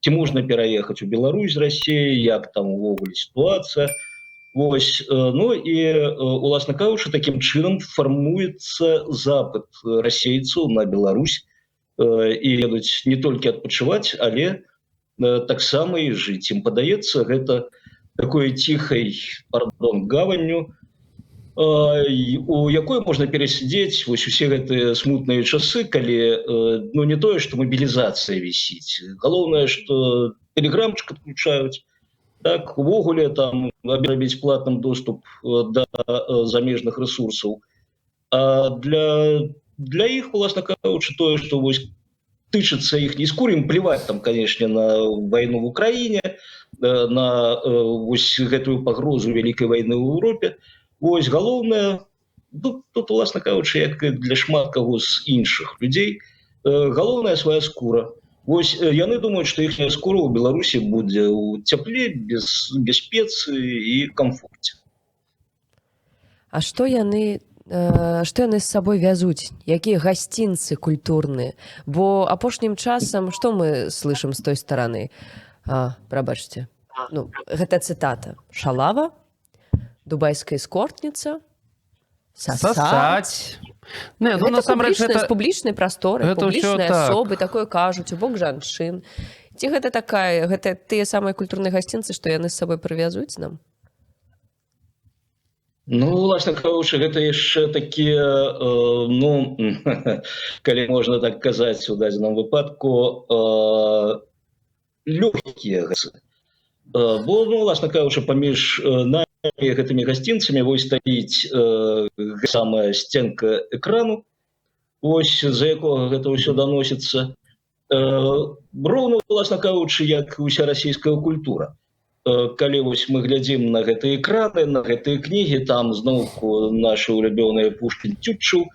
ці можна пераехаць у Беларусь з Расіі, як там увогуле сітуацыя. Вось, ну і, уласна кажучы, такім чынам фармуецца запыт расейцаў на Беларусь, і едуць не толькі адпачываць, але таксама і жыць. Ім падаецца, гэта такой ціхай, гаванню, у якой можна перасядзець вось усе гэтыя смутныя часы, калі ну не тое, што мабілізацыя вісіць. Галоўнае, што тэлеграмчык адключаюць, так, увогуле там рабіць платным доступ да замежных ресурсаў. А для іх, уласна кажучы, тое, што вось тычыцца іхняй скуры, ім плеваць там, канешне, на вайну в Украіне, на вось гэтую пагрозу вялікай вайны ў Еўропе. Вось галоўнае, тут, уласна кажучы, як і для шмат каго з іншых людзей, галоўная свая скура. Вось яны думаюць, што іхняя скура ў Беларусі будзе ў цяпле, без бяспецы і камфорце. А што яны з сабой вязуць? Якія гасцінцы культурныя? Бо апошнім часам, што мы слышым з той стараны? Прабачце. Ну, гэта цытата. Шалава, дубайская эскортница, сосать. Не, ну, гэта публічнай прасторы, публічныя асобы, такое кажуць, у бок жанчын. Ці гэта тыя самыя культурныя гасцінцы, што яны з сабой прывязуць нам? Ну, уласна кажучы, гэта яшчэ такія, ну, калі можна так казаць у дадзеным выпадку, лёгкія гасы. Бо, ну, уласна кажучы, паміж намі гэтымі гасцінцамі вось стаіць самая сценка экрану, вось за якога гэта ўсё даносіцца. Роўна, уласна кажучы, як і ўся расійская культура. Калі вось мы глядзім на гэтыя экраны, на гэтыя кнігі, там зноўку нашы улюбёныя Пушкін, Тютчаў,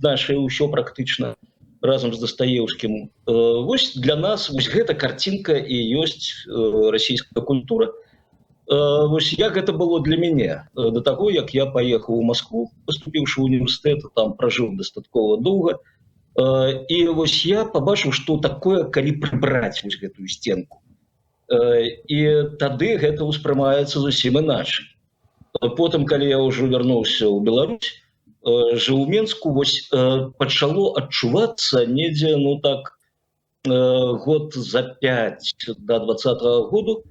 нашы ўсё практычна разам з Дастаеўскім. Вось для нас вось гэта карцінка і ёсць расійская культура. Вось як гэта было для мяне да таго, як я паехаў у Маскву, паступіўшы ў універсітэт, там пражыў дастаткова доўга. І вось я пабачыў, што такое, калі прыбраць вось гэтую сценку. І тады гэта ўспрымаецца зусім іначай. Потым, калі я ўжо вярнуўся ў Беларусь, жыў у Менску, вось пачало адчувацца недзе, ну так, год за 5 да 20-го году,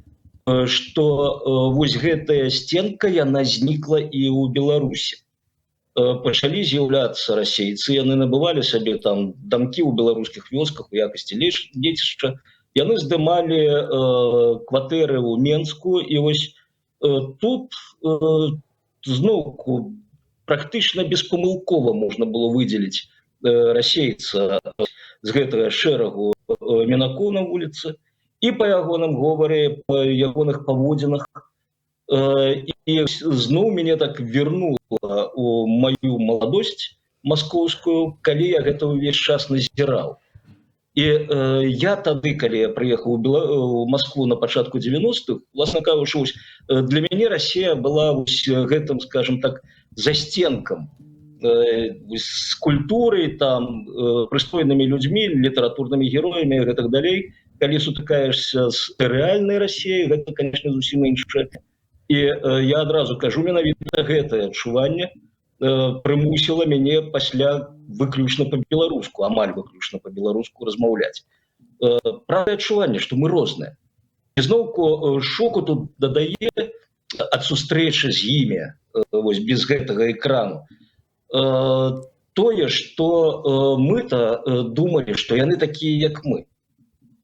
што вось гэтая сценка, яна знікла і ў Беларусі. Пачалі з'яўляцца расейцы, яны набывалі сабе там дамкі ў беларускіх вёсках у якасці дзецішча. Яны здымалі кватэры ў Менску, і вось тут зноўку практычна беспамылкова можна было выдзеліць расейца з гэтага шэрагу мінакоў на вуліцы і па ягоным говоре, па ягоных паводзінах. І зноў мяне так вернула у маю маладосць маскоўскую, калі я гэта ўвесь час назіраў. І я тады, калі я прыехаў у Маскву на пачатку 90-х, власна кажучы, для мяне Расія была гэтым, скажем так, застенкам з культурай, там, прыстойнымі людзьмі, літаратурнымі героямі і гэтак далей. Калі сутыкаешся з рэальнай Расіяй, гэта, канешне, зусім іншае. І я адразу кажу, менавіта гэтае адчуванне прымусіла мяне пасля выключна па-беларуску, амаль выключна па-беларуску размаўляць. Правае адчуванне, што мы розныя. І зноўку шоку тут дадае ад сустрэчы з імі, вось без гэтага экрану. Тое, што мы-то думалі, што яны такія, як мы.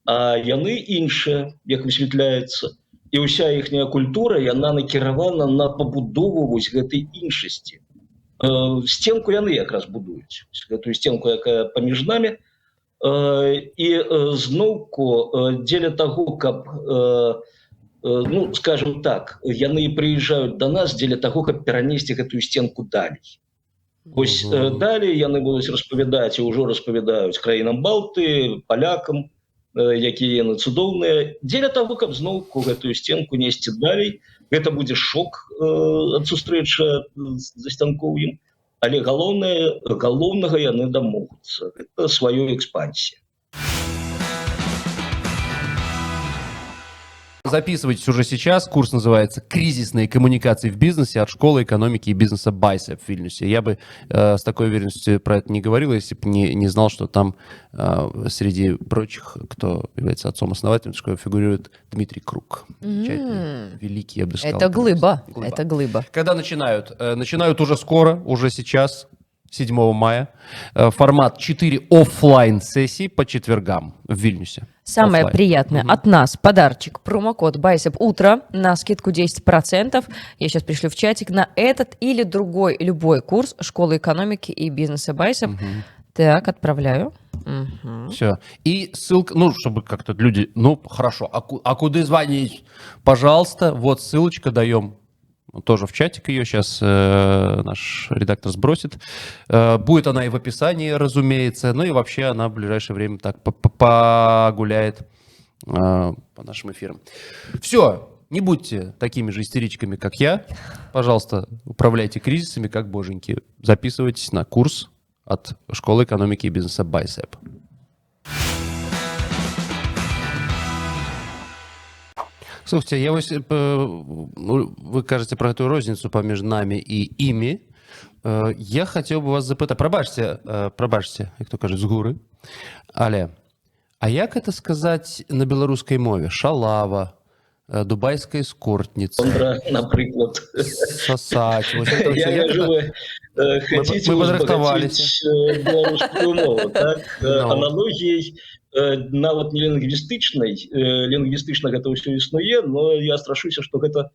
А яны іншыя, як высвятляецца. І ўся іхняя культура, яна накіравана на пабудову вось гэтай іншасці. Сценку яны якраз будуюць. Гэтую сценку, якая паміж намі. І зноўку дзеля таго, каб, ну, скажем так, яны прыязджаюць да нас дзеля таго, каб перанесці гэтую сценку далей. Вось далей яны будуць распавядаць і ўжо распавядаюць краінам Балты, палякам, якія яны цудоўныя, дзеля таго, каб зноўку гэтую сценку несці далей. Гэта будзе шок ад сустрэчы з застянкоўем, але галоўнага яны дамогуцца. Гэта сваёй экспансіі. Записывайтесь уже сейчас. Курс называется «Кризисные коммуникации в бизнесе» от школы экономики и бизнеса Bicep в Вильнюсе. Я бы с такой уверенностью про это не говорил, если бы не знал, что там среди прочих, кто является отцом-основателем этой школы, фигурирует Дмитрий Круг. Замечательный, великий, я бы сказал. Это глыба. Это глыба. Когда начинают? Начинают уже скоро, уже сейчас, 7 мая. Формат 4 оффлайн сессии по четвергам в Вильнюсе. Самое Оффлайн. приятное от нас подарочек. Промокод Bicep утро на скидку 10%. Я сейчас пришлю в чатик на этот или другой любой курс школы экономики и бизнеса Bicep. Так, отправляю. Все. И ссылка, ну, чтобы как-то люди, ну, хорошо, а куда звонить? Пожалуйста, вот ссылочка даем. Тоже в чатик ее сейчас наш редактор сбросит. Будет она и в описании, разумеется. Ну и вообще она в ближайшее время так погуляет по нашим эфирам. Все, не будьте такими же истеричками, как я. Пожалуйста, управляйте кризисами, как боженьки. Записывайтесь на курс от школы экономики и бизнеса Bicep. Слушайте, я вось, вы кажаце про гэтую розніцу паміж намі і імі. Я хацеў бы вас запытаць, прабачце, як то кажуць, з гуры. Але, а як это сказаць на беларускай мове? Шалава, дубайская эскортница. Кондра, напрыклад. Сосать. Вот это Я як вижу, это? вы хотите узбагатить белорусскую мову, так? Аналогией нават не лінгвістычнай, лінгвістычна гэта ўсё існуе, но я страшуся, што гэта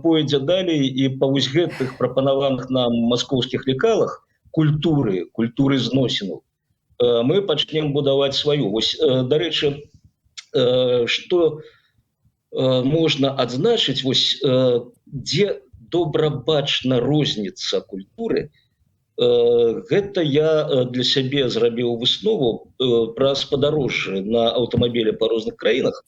пойдзе далей і па вось гэтых прапанаваных нам маскоўскіх лекалах культуры зносінаў мы пачнем будаваць сваю. Вось, дарэчы, што можна адзначыць, вось дзе добра бачна розніца культуры, гэта я для сябе зрабіў выснову праз падарожжы на аўтамабілі па розных краінах.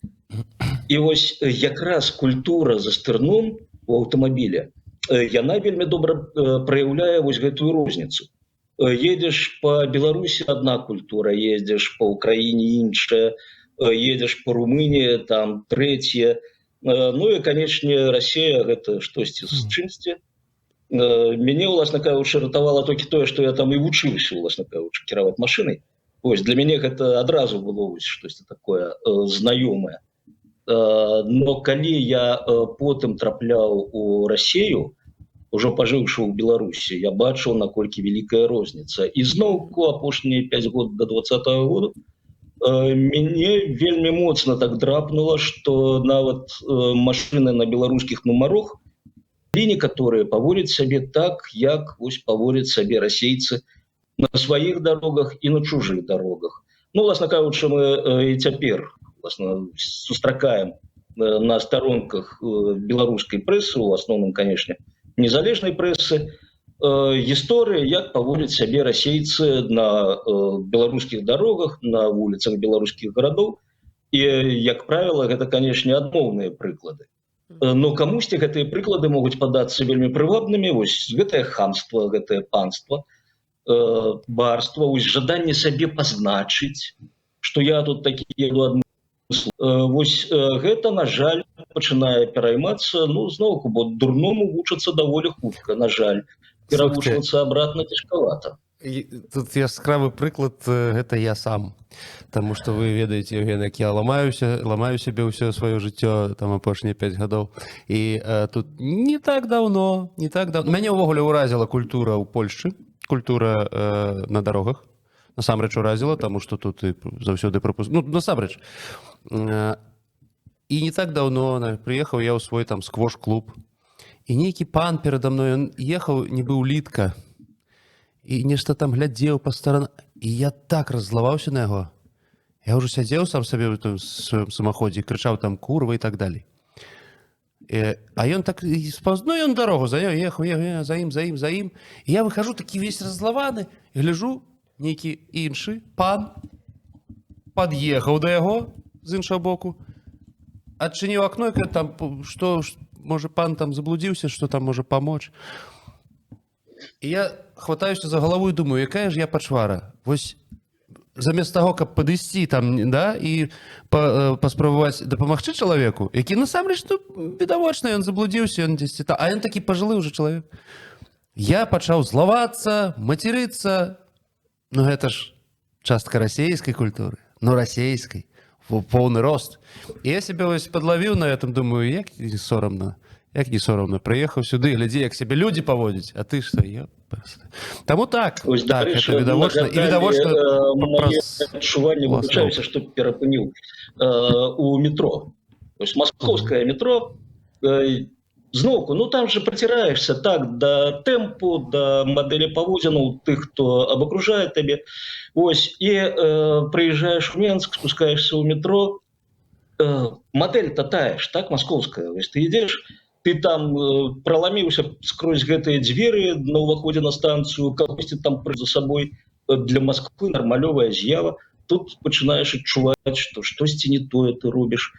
І вось якраз культура за стырном у аўтамабіля, яна вельмі добра праяўляе вось гэтую розніцу. Едзеш па Беларусі адна культура, ездзіш па Ўкраіне іншая, едзеш па Румыніі, там трэцяя. Ну і, канечне, Расія гэта штосьці з чымсьці. Мяне, уласна кажучы, ратавала толькі тое, што я там і вучыўся, уласна кажучы, кіраваць машынай. Вось, для мяне гэта адразу было штосьці такое знаёмае. Но калі я потым трапляў у Расію, ужо пажыўшы ў Беларусі, я бачыў, наколькі вялікая розніца. І зноўку апошнія 5 год да 20-го году мяне вельмі моцна так драпнула, што нават машыны на беларускіх нумарах некаторыя паводзяць сябе так, як вось паводзяць сябе расейцы на сваіх дарогах і на чужых дарогах. Ну, власна кажучы, мы і цяпер сустракаем на старонках беларускай прэсы, у асноўным, канешне, незалежнай прэсы, гісторыі, як паводзяць сябе расейцы на беларускіх дарогах, на вуліцах беларускіх гарадоў. І, як правіла, гэта, канешне, адмоўныя прыклады. Но камусьці гэтыя прыклады могуць падацца вельмі прывабнымі. Вось гэтае хамства, гэтае панства, барства, вось жаданне сабе пазначыць, што я тут такі еду адмыслова. Вось гэта, на жаль, пачынае пераймацца, ну, зноўку, бо дурному вучацца даволі хутка, на жаль. Перавучвацца абратна цяжкавата. Тут яскравы прыклад, гэта я сам. Таму што вы ведаеце, Евген, як я ламаю сябе ўсё сваё жыццё, там апошнія 5 гадоў. І тут не так даўно. Мяне ўвогуле ўразіла культура ў Польшчы, культура на дарогах. Насамрэч уразіла, таму што тут заўсёды ну, насамрэч. І не так даўно прыехаў я ў свой там сквош-клуб. І нейкі пан перада мной, ён ехаў, нібы улітка. І нешта там глядзеў па старанах. І я так раззлаваўся на яго. Я ўжо сядзеў сам сабе ў сваім самаходзе і крычаў там курва і так далей. А ён так спаўз, ну ён дарогу заняў, ехаў за ім. І я выхажу такі весь раззлаваны і гляджу, нейкі іншы пан пад'ехаў да яго з іншага боку, адчыніў акно, і там, што, можа, пан там заблудзіўся, што там можа памочь. І я хватаюся за галаву і думаю, якая ж я пачвара. Вось замест таго, каб падысці там, да, і паспрабаваць дапамагчы чалавеку, які насамрэч, ну, відавочна, ён заблудзіўся, ён дзесьці там, а ён такі пажылы ўжо чалавек. Я пачаў злавацца, мацірыцца. Ну, гэта ж частка расейскай культуры. Ну, расейскай. Поўны рост. І я сябе вось падлавіў на этом, думаю, як не сорамна. Як не сорамна. Прыехаў сюды, глядзі, як сябе людзі паводзяць, а ты што, Таму так, Ось, так, дарэчы, гэта відавочна. І відавочна мае адчуванне, выбачаюся, што перапыніў, у метро. Ось маскоўскае метро, зноўку, ну там же працираешься так да тэмпу, да мадэлі паводзінаў тых, хто абакружае табе. Ось, і прыязджаеш у Менск, спускаешься ў метро, мадэль-то тая ж, так, маскоўская. Ось, ты ідзеш, ты там праламіўся скрозь гэтыя дзверы на ўваходзе на станцыю, кагосьці там за сабой, для Москвы нармалёвая з'ява. Тут пачынаеш адчуваць, што штосьці не тое ты робіш.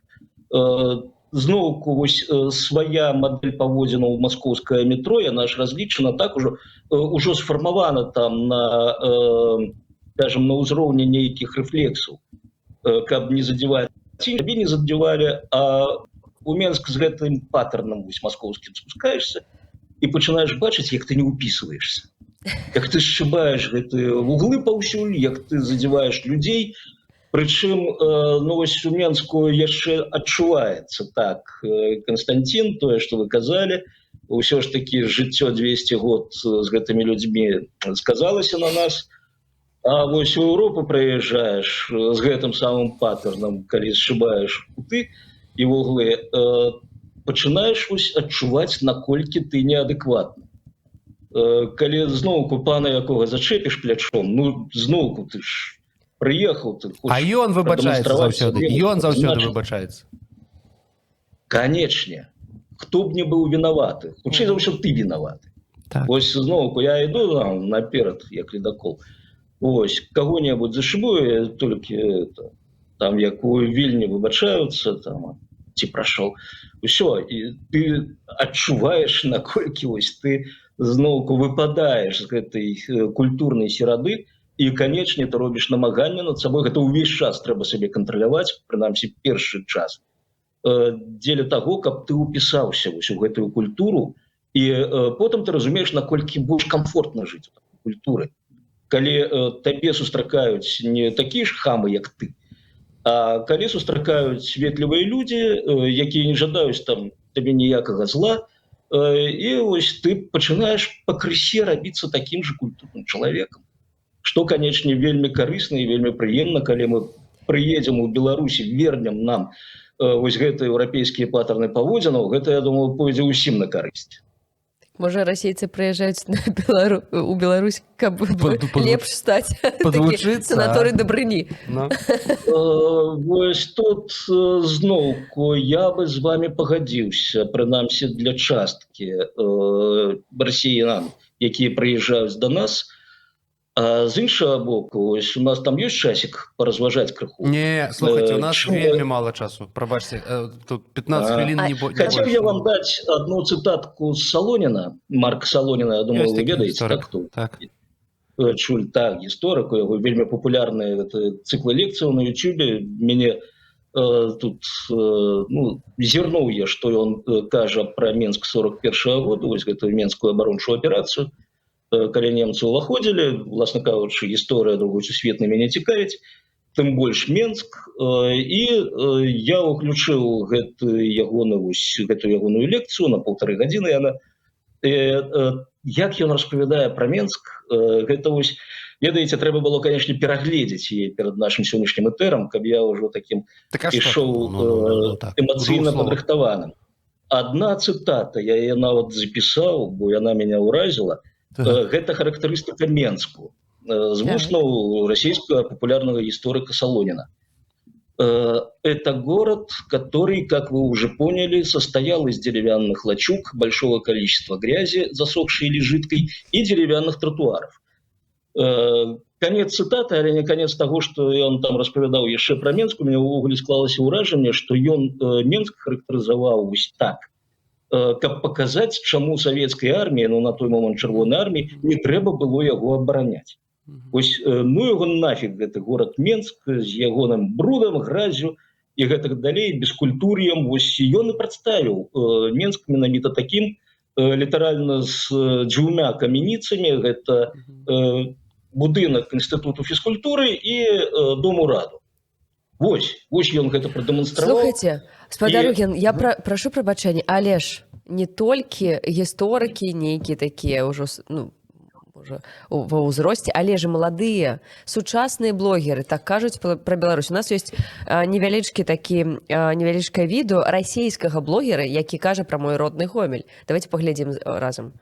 Зноўку, вось свая мадэль паводзінаў у маскоўскае метро, яна ж разлічана так ужо сфармавана там на, скажем, на ўзроўні нейкіх рэфлексаў, каб не задзяваць, сябе не задзявалі, а у Менск з гэтым паттернам вось маскоўскім спускаешься і пачынаеш бачыць, як ты не ўпісваешься, як ты сшыбаеш гэтыя вуглы паўсюль, як ты задзяваеш людзей. Прычым, ну, вось у Менску яшчэ адчуваецца так, Константин, тое, што вы казалі, ўсё ж такі жыццё 200 год з гэтымі людзьмі сказалася на нас, а вось у Еўропу прыязджаеш з гэтым самым паттернам, калі сшыбаеш куты і вуглы, пачынаеш вось адчуваць, наколькі ты неадэкватны. Калі зноўку пана якога зачэпіш плячом, ну, зноўку ты ж прыехаў, ты хочаш... А ён выбачаецца заўсёды, ён заўсёды выбачаецца. Канечне. Хто б не быў вінаваты. Хутчэй за ўсё ты вінаваты. Так. Вось зноўку я іду наперад, як ледакол. Вось, каго-небудзь зашыбую, толькі там, як у Вільні выбачаюцца, там, ці прашоў. Усё, і ты адчуваеш, наколькі вось ты зноўку выпадаеш з гэтай культурнай серады, і, канечне, ты робіш намаганне над сабой. Гэта ўвесь час трэба сабе кантраляваць, прынамсі, першы час. Дзеля таго, каб ты ўпісаўся вось у гэтую культуру, і потым ты разумееш, наколькі больш камфортна жыць у такой культуры. Калі табе сустракаюць не такія ж хамы, як ты, а калі сустракаюць светлівыя людзі, якія не жадаюць там табе ніякага зла, і вось ты пачынаеш пакрысе рабіцца такім же культурным чалавекам. Што, канечне, вельмі карысна і вельмі прыемна, калі мы прыедзем у Беларусі, вернем нам вось гэтыя еўрапейскія паттерны паводзінаў, гэта, я думаю, пойдзе ўсім на карысць. Можа, расейцы прыязджаюць у Беларусь, каб лепш стаць такі санаторый дабрыні. Вось тут зноўку я бы з вами пагадзіўся, прынамсі для часткі расіян, якія прыязджаюць да нас. А з іншага боку, ось у нас там ёсць часик паразважаць крыху? Не, слухайте, у нас вельмі мала часу. Прабачце, тут 15 хвілін не больше. Хацеў я вам даць одну цытатку з Салоніна, Марка Салоніна, я думаю, вы ведаеце, так, хто? Так. Чуль, так, гісторыку, яго вельмі папулярныя цыклы лекцыяў на Ютубе. Мяне тут, ну, зірнуў я, што ён кажа пра Менск 41-го года, вось гэтую Менскую абарончую аперацыю. Калі немцы ўваходзілі, власна кажучы, гісторыя другой сусветнай мяне цікавіць, тым больш Менск, і я ўключыў гэтую ягоную лекцыю на 1,5 гадзіны. Як ён распавядае пра Менск, гэта вось, ведаеце, трэба было, канечне, перагледзець яе перад нашым сённяшнім этэрам, каб я ўжо такім ішоў эмацыйна падрыхтаваным. Адна цытата, я яе нават запісаў, бо яна мяне ўразіла. Гэта характарыстыка Менску, з вуснаў расійского популярного историка Солонина. Это город, который, как вы уже поняли, состоял из деревянных лачуг, большого количества грязи, засохшей или жидкой, и деревянных тротуаров. Конец цитаты, але не конец того, что он там распавядаў яшчэ про Менск, у меня ўвогуле склалася ўражанне, што ён Менск характарызаваў вось так, каб паказаць, чаму савецкай арміі, ну на той момант чырвонай арміі, не трэба было яго абараняць. Вось, ну его нафиг, гэты город Менск з ягоным брудам, гразю і гэтак далей, бескультур'ем. Вось ён і прадставіў Менск менавіта такім, літаральна з дзвюмя каменіцамі. Гэта будынак інстытуту фізкультуры і дом ураду. Вось ён гэта прадэманстраваў. Слухайце, спадарогін, я прашу прабачэння, але ж не толькі гісторыкі нейкія такія ўжо, ну, ва ўзросце, але ж маладыя сучасныя блогеры так кажуць пра Беларусь. У нас ёсць невялічкае відэо расійскага блогера, які кажа пра мой родны Гомель. Давайте паглядзім разам.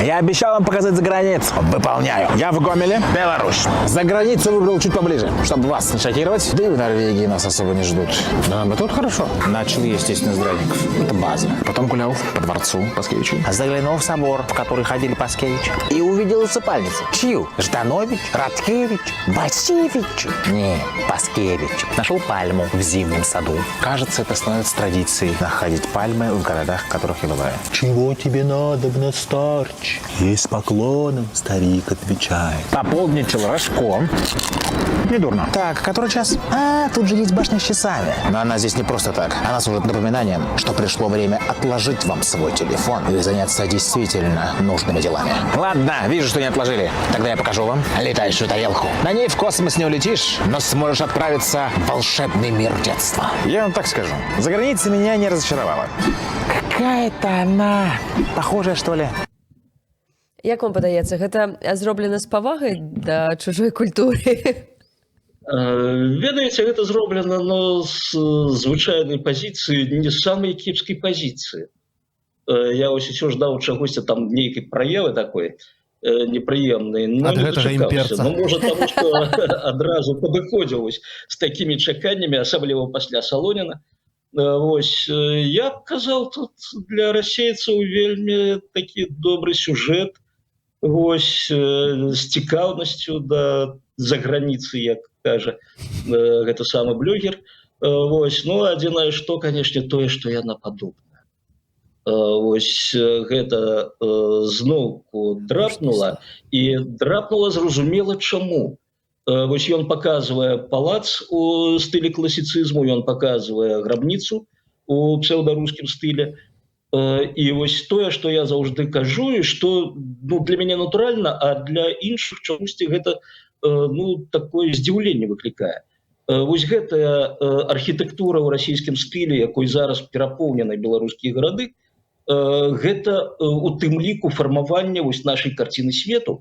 Я обещал вам показать за границу. Выполняю. Я в Гомеле, Беларусь. За границу выбрал чуть поближе, чтобы вас не шокировать. Да и в Норвегии нас особо не ждут. Да, мы тут хорошо. Начал, естественно, с Драников. Это база. Потом гулял по дворцу Паскевича. Заглянул в собор, в который ходили Паскевичи. И увидел усыпальницу. Чью? Жданович? Радкевич? Васевич? Не, Паскевич. Нашел пальму в зимнем саду. Кажется, это становится традицией находить пальмы в городах, в которых я бываю. Чего тебе надо, старч? И с поклоном старик отвечает. Пополничал рожком. Недурно. Так, который час? Тут же есть башня с часами. Но она здесь не просто так. Она служит напоминанием, что пришло время отложить вам свой телефон и заняться действительно нужными делами. Ладно, вижу, что не отложили. Тогда я покажу вам летающую тарелку. На ней в космос не улетишь, но сможешь отправиться в волшебный мир детства. Я вам так скажу. За границей меня не разочаровала. Какая-то она похожая, что ли? Як вам падаецца, гэта зроблена з павагай да чужой культуры? Ведаеце, гэта зроблена з звычайнай пазіцыі, не з самай кепскай пазіцыі. Я вось усё ждаў чагосьці там нейкай праявы такой непрыемнай, но не дачакаўся. Ну, можа, таму, што адразу падыходзіў з такімі чаканнямі, асабліва пасля Салоніна. Вось, я б казаў, тут для расейцаў вельмі такі добры сюжэт, вось, з цікаўнасцю да заграніцы, як кажа гэты самы блогер. Вось, ну, адзінае што, канешне, тое, што яна падобна. Вось, гэта зноўку драпнула, і драпнула зразумела чаму. Вось ён паказвае палац у стылі класіцызму, ён паказвае грабніцу у псеўдарускім стылі. І вось тое, што я заўжды кажу, і што, ну, для мяне натуральна, а для іншых чамусьці гэта, ну, такое здзіўленне выклікае. Вось гэтая архітэктура ў расійскім стылі, якой зараз перапоўнены беларускія гарады, гэта у тым ліку фармаванне вось нашай карціны свету,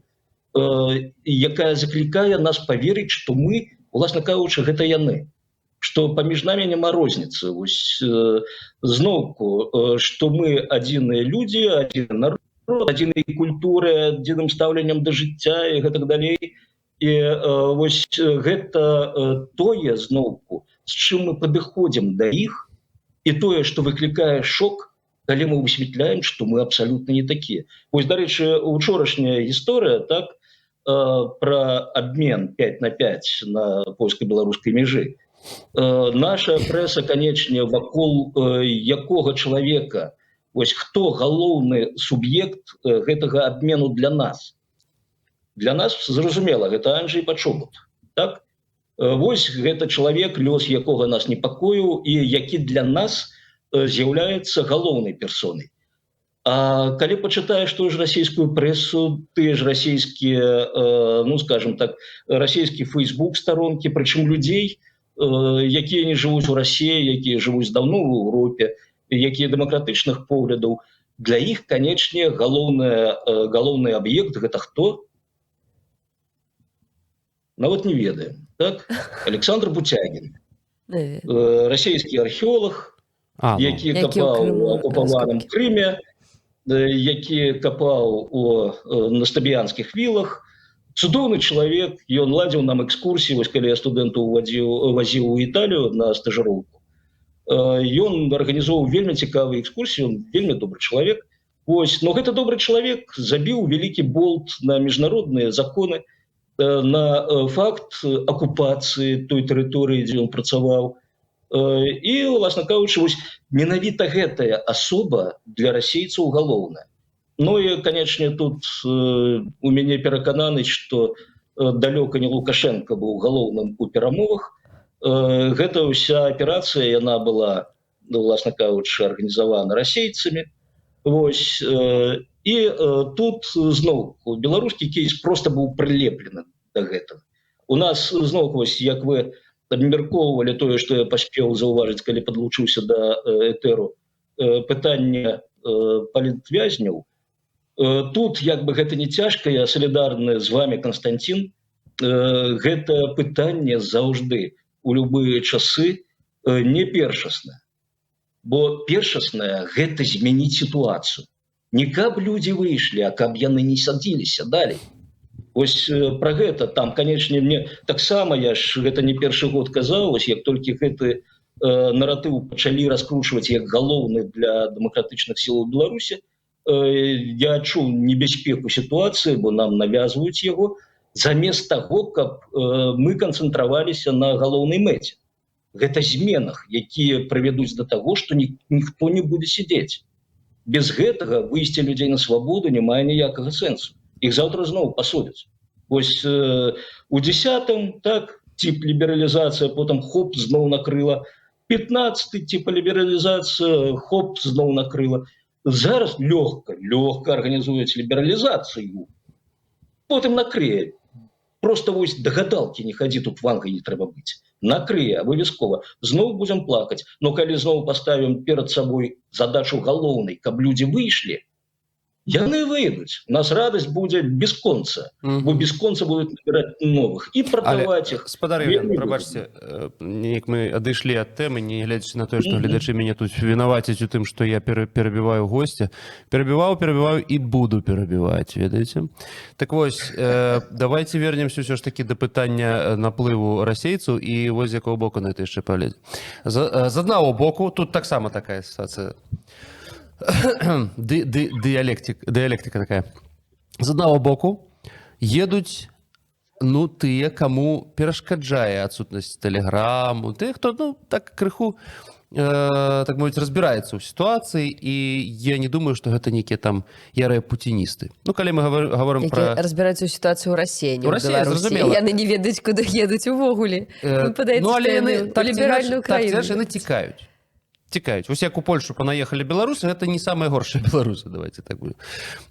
якая заклікае нас паверыць, што мы, уласна кажучы, гэта яны. Што паміж намі няма розніцы. Вось, зноўку, што мы адзіныя людзі, адзін народ, адзінай культуры, адзіным стаўленнем да жыцця і гэтак далей. І вось гэта тое, зноўку, з чым мы падыходзім да іх, і тое, што выклікае шок, калі мы высвятляем, што мы абсалютна не такія. Вось, дарэчы, учорашняя гісторыя, так, пра абмен 5 на 5 на польска-беларускай мяжы. Наша прэса, канечне, вакол якога чалавека, вось хто галоўны суб'ект гэтага абмену для нас. Для нас, зразумела, гэта Анджэй Пачобут. Так? Вось гэта чалавек, лёс якога нас непакоіў і які для нас з'яўляецца галоўнай персонай. А калі пачытаеш тую ж расійскую прэсу, тыя ж расійскія, ну, скажем так, расійскі фейсбук старонкі, прычым людзей, якія не жывуць у Расіі, якія жывуць даўно ў Еўропе, якія дэмакратычных поглядаў, для іх, канечне, галоўны аб'ект гэта хто? Нават не ведаем. Так? Александр Бутягін, расійскі археолог, які капаў у акупаваным Крыме, які капаў у настабіянскіх вілах. Цудоўны чалавек, ён ладзіў нам экскурсіі, вось калі я студэнтаў вазіў у Італію на стажыроўку. Ён арганізоўваў вельмі цікавыя экскурсіі, ён вельмі добры чалавек. Вось, но гэта добры чалавек забіў вялікі болт на міжнародныя законы, на факт акупацыі той тэрыторыі, дзе ён працаваў. І, уласна кажучы, вось менавіта гэтая асоба для расейцаў галоўная. Ну і, канечне, тут у мяне перакананасць, што далёка не Лукашенко быў галоўным у перамовах. Гэта ўся аперацыя, яна была, уласна кажучы, арганізавана расейцамі. Вось, і тут зноў беларускі кейс проста быў прылеплены да гэтага. У нас зноў, вось, як вы абмяркоўвалі тое, што я паспеў заўважыць, калі падлучыўся да этэру, пытанне палітвязняў. Тут, як бы гэта не цяжка, я салідарны з вами, Константин, гэта пытанне заўжды у любыя часы не першаснае. Бо першаснае – гэта змяніць сітуацыю. Не каб людзі выйшлі, а каб яны не садзіліся далей. Вось пра гэта там, канечне, мне таксама, я ж гэта не першы год казаў, вось як толькі гэты наратыў пачалі раскручваць як галоўны для дэмакратычных сілаў Беларусі, я адчуў небяспеку сітуацыі, бо нам навязваюць яго, замест таго, каб мы канцэнтраваліся на галоўнай мэце. Гэта зменах, якія прывядуць да таго, што ніхто не будзе сядзець. Без гэтага выйсце людзей на свабоду не мае ніякага сэнсу. Іх заўтра зноў пасудзяць. Вось у 10-м, так, тип лібералізацыя, потым хоп, зноў накрыла. 15-й тип лібералізацыя, хоп, зноў накрыла. Зараз лёгка арганізуюць лібералізацыю. Потым накрые. Просто вось да гадалкі не хадзі, тут вангай не трэба быць. Накрые, абавязкова. Зноў будзем плакаць. Но калі зноў паставім перад сабой задачу галоўнай, каб людзі выйшлі, яны выйдуць. У нас радасць будзе без конца. Бо без конца будуць набіраць новых. І прадаваць іх. Спадар Іван, прабачце, неяк мы адышлі ад тэмы, не глядзячы на тое, што гледачы мяне тут вінавацяць у тым, што я перабіваю госця. Перабіваю і буду перабіваць, ведаеце? Так вось, давайте вернемся ўсё ж такі да пытання наплыву расейцаў і вось з якого боку на гэта яшчэ паглядзець. З аднаго боку, тут таксама такая сітуацыя. Дыялектика такая. З аднаго боку едуць тыя, каму перашкаджае адсутнасць тэлеграму, тыя, хто так крыху так мовіць разбіраецца ў сітуацыі, і я не думаю, што гэта нейкія там ярыя пуціністы. Калі мы говорым пра... разбіраюцца ў сітуацыю ў Расіі, не ў Беларусі. Яны не ведаюць, куды едуць увогуле. Падаецца, што яны па ліберальную краіну. Так, яны цікаюць. Вось як у Польшу панаехалі беларусы, гэта не самыя горшыя беларусы, давайте так будем.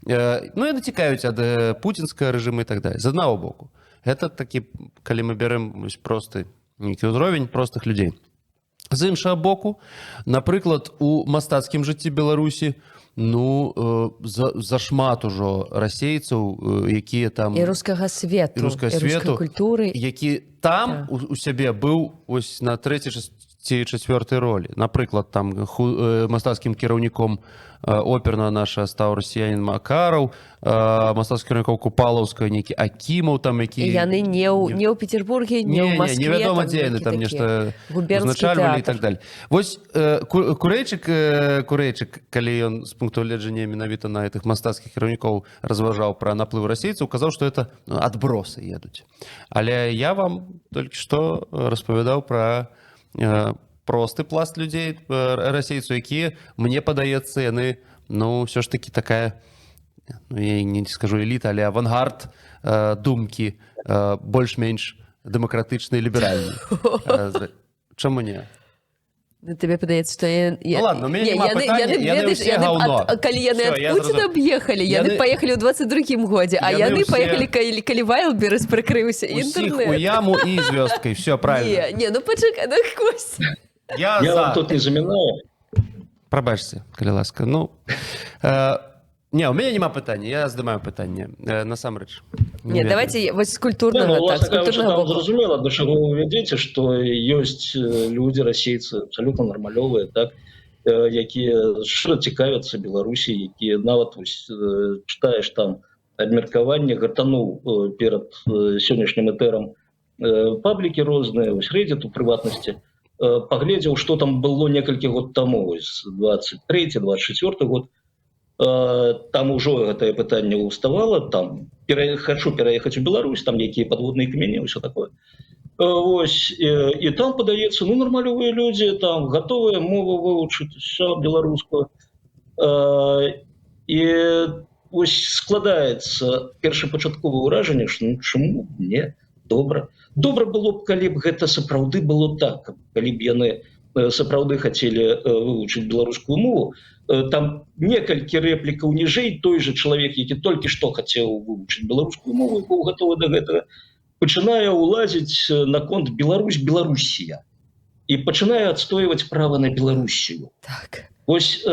Яны цікаюць ад пуцінскага рэжыму і так далее. З аднаго боку. Гэта такі, калі мы берем просты нейкі ўзровень простых людзей. З іншага боку, напрыклад, у мастацкім жыцці Беларусі зашмат ужо расейцаў, якія там... І рускага свету, і рускай культуры. Які там у сябе быў ось на 3-й ці 4-й ролі. Напрыклад, там мастацкім кіраўніком оперна наша стаў расіянін Макараў, мастацкім кіраўніком Купалаўская нейкі Акімаў там, які... Яны не ў Петербурге, не ў Москве. Невядома, дзе яны там нешта узначальвалі і так далее. Вось Курэйчык, калі ён з пункту гледжання менавіта на гэтых мастацкіх кіраўнікоў разважаў пра наплыў расейцаў, казаў, што это адбросы едуць. Але я вам толькі што распавядаў пра просты пласт людзей, расейцаў, якія, мне падаецца, яны, ўсё ж такі такая, я не скажу эліта, але авангард думкі больш-менш дэмакратычнай, ліберальнай. Чаму не? Тебе падаецца, што... Ладно, у мяне няма пытання, яны ўсе гаўно. Калі яны ад Пуціна аб'ехалі, яны паехалі ў 22-м годзе, а яны паехалі, калі Вайлдберрыс прыкрыўся інтэрнэт. Усіх у яму і звёздкай, все правильно. Не, пачакай, Костя. Я вам тут не замінаю. Прабачце, калі ласка. Не, у мяне няма пытання, я здымаю пытанне, насамрэч. Не, давайте вось з культурнага, так, з культурнага боку. Зразумела, да чаго вы вядзеце, што ёсць людзі, расейцы, абсалютна нармалёвыя, так, якія шчыра цікавяцца Беларусі, якія нават чытаеш там абмеркаванне, гартануў перад сённяшнім этэрам паблікі розныя, вось Reddit у прыватнасці, паглядзеў, што там было некалькі год таму, 23-24 год, там ужо гэтае пытанне ўставала, там хочу пераехаць у Беларусь, там якія падводныя камяні, ўсё такое. Вось, і там падаецца, нармалёвыя людзі, там гатовыя мову вывучыць, все беларускую. І складаецца першапачатковае ўражанне, што ну, чаму не добра. Добра было б, калі б гэта сапраўды было так, калі б яны сапраўды хацелі вывучыць беларускую мову. Там некалькі рэплікаў ніжэй той же чалавек, які толькі што хацеў вывучыць беларускую мову, быў гатовы да гэтага, пачынае ўлазіць наконт Беларусь-Беларусія і пачынае адстойваць права на Беларусію. Так. Вось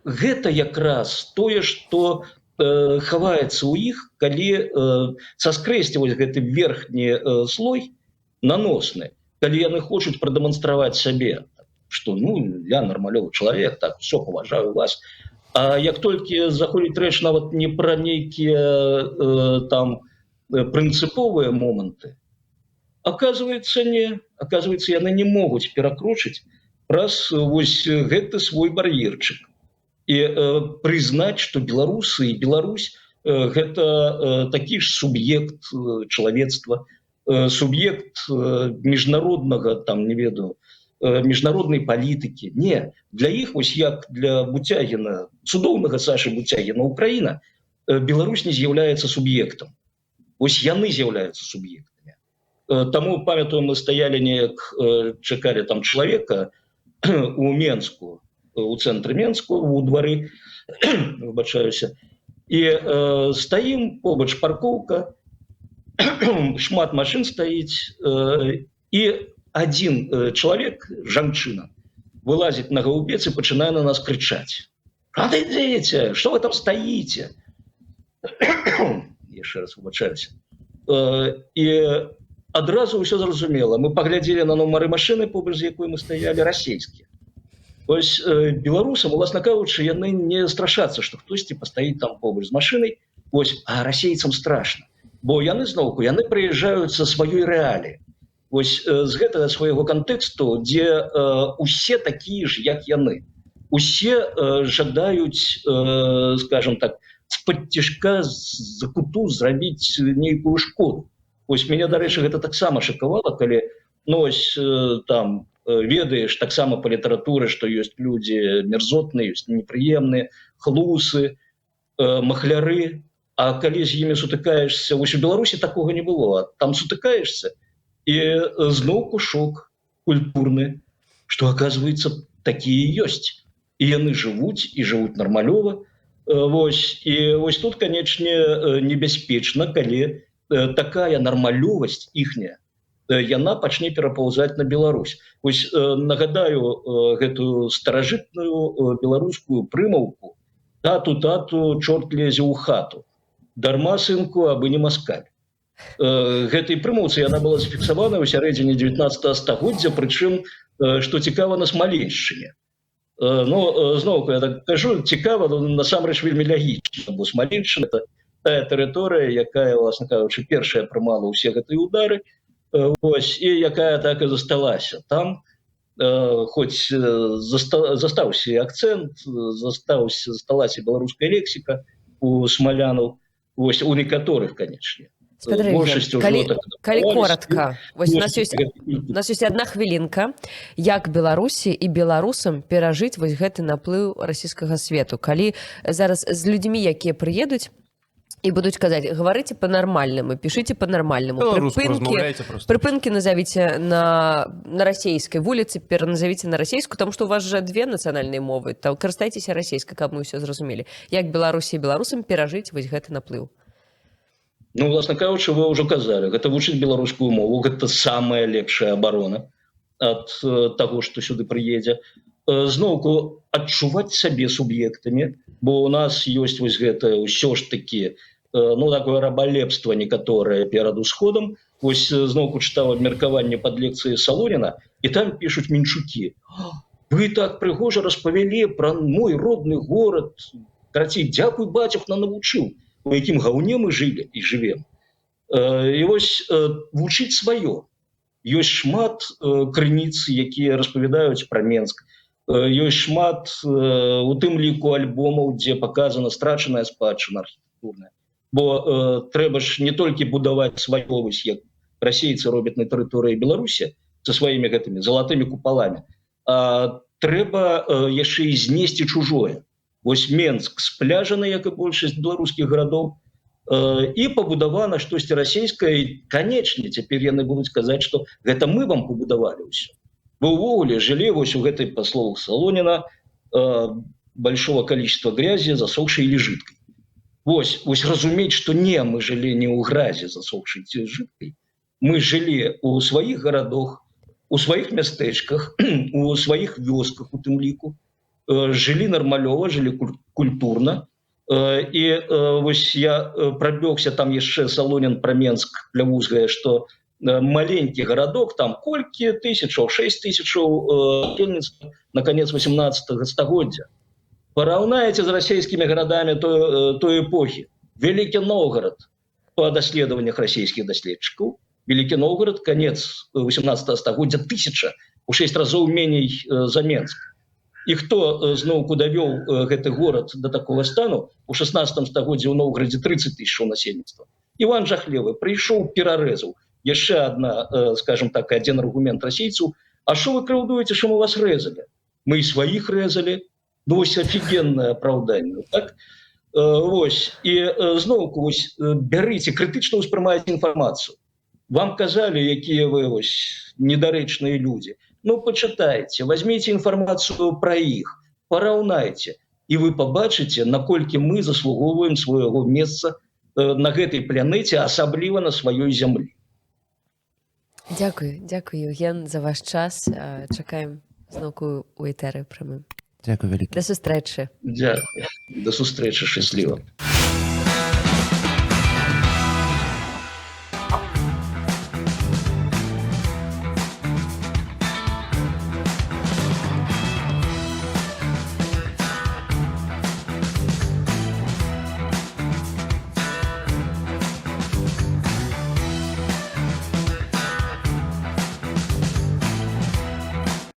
гэта якраз тое, што хаваецца ў іх, калі саскрэсці вось гэты верхні слой наносны, калі яны хочуць прадэманстраваць сабе, што ну, я нармалёвы чалавек, так, все, паважаю вас. А як толькі заходзіць рэч нават не пра нейкія там прынцыповыя моманты, оказывается, яны не могуць перакрочыць праз вось гэты свой бар'ерчык і прызнаць, што беларусы і Беларусь гэта такі ж суб'ект чалавецтва, суб'ект міжнароднага, там, не ведаю, міжнароднай палітыкі. Не, для іх, вось як для Буцягіна, цудоўнага Сашы Буцягіна, Украіна, Беларусь не з'яўляецца суб'ектам. Вось яны з'яўляюцца суб'ектамі. Таму, памятаю, мы стаялі неяк, чакалі там чалавека у Менску, у цэнтры Менску, у двары, выбачаюся, і стаім, побач паркоўка, шмат машин стаіць, і адзін чалавек, жанчына, вылазіць на гаубец і пачынае на нас крычаць. Адыдзіце, што вы там стаіце? Яшчэ раз выбачаюся. І адразу ўсё зразумела. Мы паглядзелі на нумары машыны, побач з якой мы стаялі, расейскія. Ось беларусам, уласна кажучы, яны не страшацца, што хтосьці пастаіць там побач з машынай, ось, а расейцам страшна. Бо яны зноўку, яны прыязджаюць са сваёй рэаліі. Вось з гэтага свайго кантэксту, дзе усе такія ж, як яны. Усе жадаюць, скажем так, з-пад цішка, з-за куту зрабіць нейкую шкоду. Вось мяне, дарэчы, гэта таксама шакавала, калі, ну, ось там, ведаеш таксама па літаратуры, што ёсць людзі мерзотныя, ёсць непрыемныя, хлусы, махляры. А калі з імі сутыкаешься, вось у Беларусі такога не было, а там сутыкаешься, і зноўку шок культурны, што, оказывается, такія ёсць. І яны жывуць, і жывуць нармалёва. Вось, і вось тут, канечне, небяспечна, калі такая нармалёвасць іхняя, яна пачне перапаўзаць на Беларусь. Вось нагадаю гэтую старажытную беларускую прымаўку «Тату-тату, чорт лезе ў хату». Дарма, сынку, абы не маскаль. Гэтай прымаўцы яна была зафіксавана ў сярэдзіне 19 стагоддзя, прычым, што цікава, на Смаленшчыне. Ну, зноўку, я так кажу, цікава, но насамрэч вельмі лягічна, бо Смаленшчына – это тая тэрыторыя, якая, власна кажучы, першая прымала ўсе гэтыя ўдары, ось, і якая так і засталася. Там, хоць застаўся і акцэнт, засталася беларуская лексіка у смалянаў, вось, у некаторых, канечне. Спадар Ігор, калі коротка, вось у нас ёсць адна хвілінка, як Беларусі і беларусам перажыць вось гэты наплыў расійскага свету. Калі зараз з людзьмі, якія прыедуць і будуць казаць, гаварыце па-нармальнаму, пішыце па-нармальнаму, прыпынкі назавіце на расейскай вуліцы, пераназавіце на расейскую, таму што у вас жа две нацыянальныя мовы, то карыстайцеся расейскай, каб мы ўсё зразумелі. Як Беларусі і беларусам перажыць вось гэты наплыў? Ну, власна кажучы, вы ўжо казалі, гэта вучыць беларускую мову, гэта самая лепшая абарона ад таго, што сюды прыедзе. Зноўку, адчуваць сабе суб'ектамі, бо ў нас ёсць вось гэта ўсё ж такі, ну, такое рабалепства некаторае перад усходам. Вось зноўку чытаў абмеркаванне пад лекцыяй Салоніна, і там пішуць менчукі. Вы так прыгожа распавялі пра мой родны горад. Карацей, дзякуй, бацюхна, навучыў, у якім гаўне мы жылі і жывем. І вось вучыць сваё. Ёсць шмат крыніц, якія распавядаюць пра Менск. Ёсць шмат у тым ліку альбомаў, дзе паказана страчаная спадчына архітэктурная. Бо трэба ж не толькі будаваць сваё, вось як расейцы робяць на тэрыторыі Беларусі са сваімі гэтымі залатымі купаламі, а трэба яшчэ і знесці чужое. Вось Менск спляжаны, як і большасць беларускіх гарадоў, і пабудавана штосьці расійскае, і, канечне, цяпер яны будуць казаць, што гэта мы вам пабудавалі ўсё. Вы ўвогуле жылі вось у гэтай, па словах Солоніна, большого количества грязи, засохшей или жидкой. Вось разуметь, что не, мы жили не у грязи, засохшей или жидкой. Мы жили у своих городах, у своих местечках, у своих вёсках, у тым ліку. Жили нормалёва, жили культурно. И вось я пробегся, там яшчэ Солонин про Менск плявузгае, что маленький городок, там колькі тысячаў, 6 тысячаў на конец 18 стагоддзя. Параўнаеце з расійскімі гарадамі той эпохі. Вялікі Новгород, по даследаваннях расійскіх даследчыкаў, Вялікі Новгород, конец 18 стагоддзя, 1000, у 6 разоў меней за Менск. І хто зноўку давёў гэты горад до такого стану? У 16 стагоддзі ў Новгороде 30 тысяч насельніцтва. Іван Жахлевы прыйшоў, перарэзаў. Яшчэ одна, скажем так, один аргумент расійцаў. А что вы крыўдуеце, что мы вас резали? Мы и своих резали. Ну, вось офигенное оправдание. Так? Вось. И зноўку вось бярыце, крытычна ўспрымаеце информацию. Вам казали, якія вы вось недарэчныя люди. Ну, почитайте, возьмите информацию про их, параўнайте, и вы побачыце, наколькі мы заслугоўваем свайго месца на гэтай планеце, асабліва на сваёй зямлі. Дякую, Євген, за ваш час. Чекаємо знову у етері прямим. Дякую вялікі. До зустрічі. Дякую. До зустрічі, щасливо.